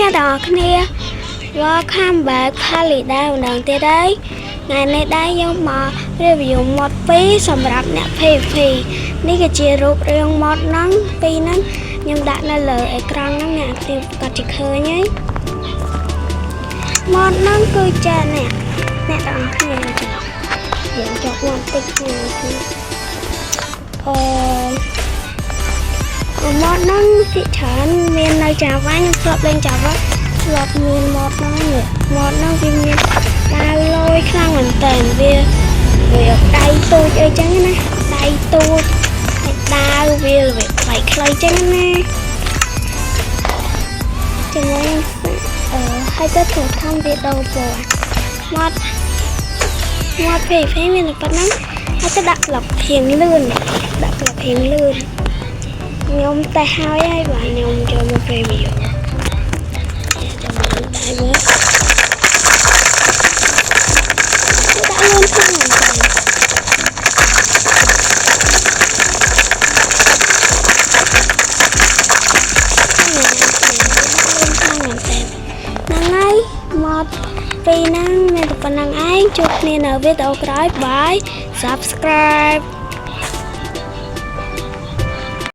អ្នកទាំងអស់គ្នា Welcome back ខាលីដែរម្ដងទៀតហើយថ្ងៃនេះដែរយើងមក review mod 2សម្រាប់អ្នក PVP នេះគឺជារូបរាង mod ហ្នឹងពីរហ្នឹងខ្ញុំដាក់នៅលើអេក្រង់ហ្នឹងអ្នកក៏ជិះឃើញហើយ mod ហ្នឹងគឺជាអ្នកទាំងអស់គ្នាយើងចុះមកតិចទៀតmod ហ្នឹងពីច្រើនមាននៅ Java ខ្ញុំធ្លាប់លេង Java ធ្លាប់មាន mod ហ្នឹងវាមានដាវលយខ្លាំងមែនតើវាដៃទូចអីចឹងណាដៃទូចហើយដាវវាខ្លីចឹងណាជាមួយហើយទៅធ្វើខំវីដេអូពណ៌ mod PVP មានតែប៉ុណ្ណឹងហើយទៅដាក់ក្លឹបរៀងលឿនខ្ញុំតែហើយបាទខ្ញុំចូលមក review ចាំមើលដែរមើលដាក់លឿនខ្លាំងមែនតើហ្នឹងហើយ mod ពីរហ្នឹងមានតែប៉ុណ្្នឹងឯងជួបគ្នានៅវីដេអូក្រោយបាយ subscribe